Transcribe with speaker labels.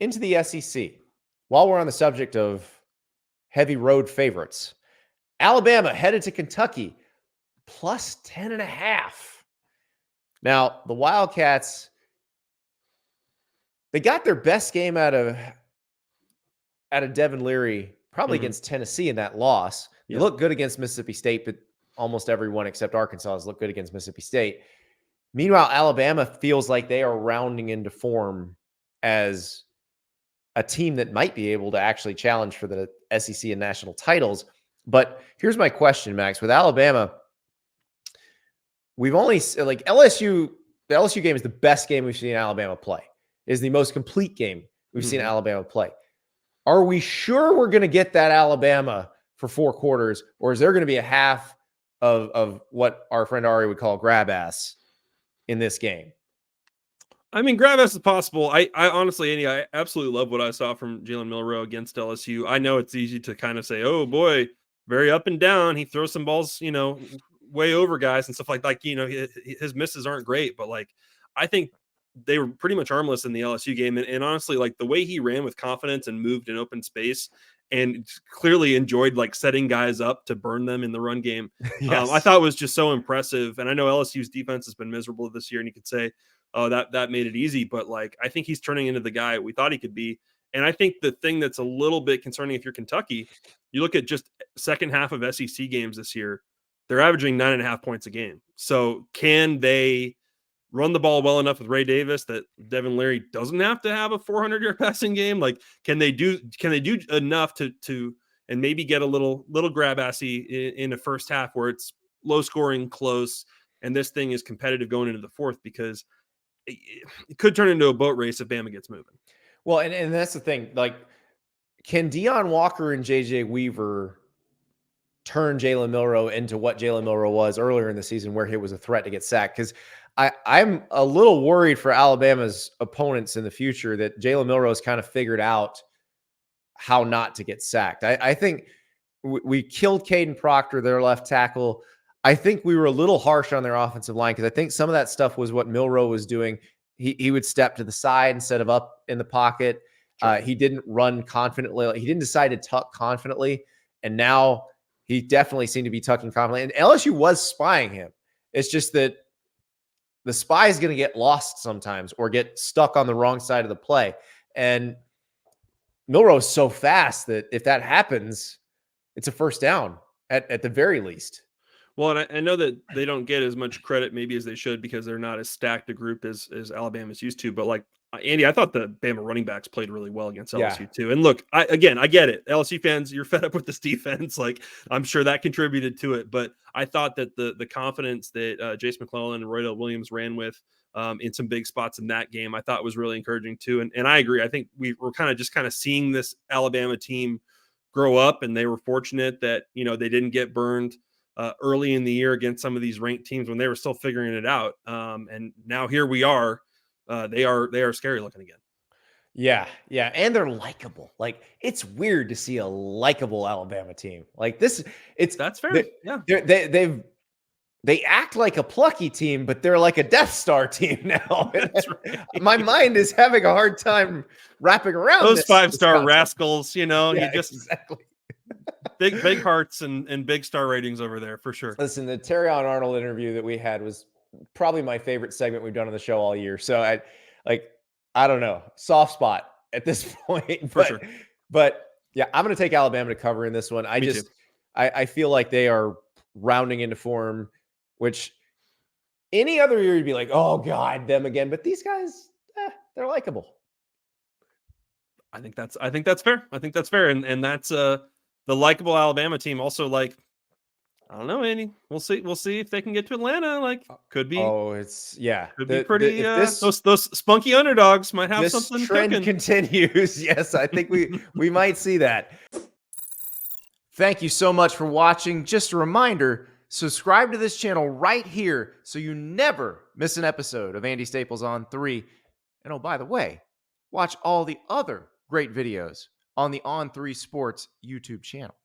Speaker 1: into the SEC, while we're on the subject of heavy road favorites, Alabama headed to Kentucky plus 10.5. Now, the Wildcats, they got their best game out of Devin Leary, probably against Tennessee in that loss. They look good against Mississippi State, but almost everyone except Arkansas has looked good against Mississippi State. Meanwhile, Alabama feels like they are rounding into form as a team that might be able to actually challenge for the SEC and national titles. But here's my question, Max. With Alabama, we've only like LSU. The LSU game is the best game we've seen Alabama play. It is the most complete game we've seen Alabama play. Are we sure we're going to get that Alabama for 4 quarters, or is there going to be a half of what our friend Ari would call grab ass in this game?
Speaker 2: I mean, grab ass is possible. I honestly, Andy, I absolutely love what I saw from Jalen Milroe against LSU. I know it's easy to kind of say, oh boy, very up and down. He throws some balls, way over guys and stuff like his misses aren't great, but like, I think they were pretty much armless in the LSU game. And honestly, like the way he ran with confidence and moved in open space and clearly enjoyed like setting guys up to burn them in the run game.
Speaker 1: Yes.
Speaker 2: I thought was just so impressive. And I know LSU's defense has been miserable this year, and you could say, oh, that made it easy. But like, I think he's turning into the guy we thought he could be. And I think the thing that's a little bit concerning, if you're Kentucky, you look at just second half of SEC games this year, they're averaging 9.5 points a game. So can they run the ball well enough with Ray Davis that Devin Leary doesn't have to have a 400-yard passing game? Like, can they do enough to and maybe get a little grab assy in the first half where it's low scoring, close, and this thing is competitive going into the fourth, because it could turn into a boat race if Bama gets moving.
Speaker 1: Well, and that's the thing. Like, can Deion Walker and JJ Weaver turn Jalen Milroe into what Jalen Milroe was earlier in the season, where he was a threat to get sacked? Because I'm a little worried for Alabama's opponents in the future that Jalen Milroe has kind of figured out how not to get sacked. I think we killed Caden Proctor, their left tackle. I think we were a little harsh on their offensive line, because I think some of that stuff was what Milroe was doing. He would step to the side instead of up in the pocket. Sure. He didn't run confidently. He didn't decide to tuck confidently. And now he definitely seemed to be tucking confidently. And LSU was spying him. It's just that the spy is going to get lost sometimes or get stuck on the wrong side of the play. And Milroe is so fast that if that happens, it's a first down at the very least.
Speaker 2: Well, and I know that they don't get as much credit maybe as they should, because they're not as stacked a group as Alabama's used to. But like, Andy, I thought the Bama running backs played really well against LSU too. And look, I get it. LSU fans, you're fed up with this defense. Like, I'm sure that contributed to it. But I thought that the confidence that Jace McClellan and Roydell Williams ran with in some big spots in that game, I thought was really encouraging too. And I agree. I think we're kind of seeing this Alabama team grow up, and they were fortunate that, they didn't get burned early in the year against some of these ranked teams when they were still figuring it out. And now here we are. They are scary looking again.
Speaker 1: Yeah. And they're likable. Like, it's weird to see a likable Alabama team like this.
Speaker 2: That's fair.
Speaker 1: They act like a plucky team, but they're like a Death Star team now.
Speaker 2: That's right.
Speaker 1: My mind is having a hard time wrapping around
Speaker 2: those 5-star rascals.
Speaker 1: Exactly.
Speaker 2: big hearts and big star ratings over there for sure.
Speaker 1: Listen, the Terrion Arnold interview that we had was probably my favorite segment we've done on the show all year. So I don't know, soft spot at this point
Speaker 2: for sure.
Speaker 1: But yeah, I'm going to take Alabama to cover in this one. I feel like they are rounding into form, which any other year you'd be like, oh God, them again. But these guys, they're likable.
Speaker 2: I think that's fair. And that's the likable Alabama team. Also, like, I don't know, Andy. We'll see if they can get to Atlanta. Like, could be.
Speaker 1: Oh, could
Speaker 2: be pretty. Those spunky underdogs might have something.
Speaker 1: This trend continues. Yes, I think we might see that. Thank you so much for watching. Just a reminder, subscribe to this channel right here so you never miss an episode of Andy Staples on 3. And oh, by the way, watch all the other great videos on the On3 Sports YouTube channel.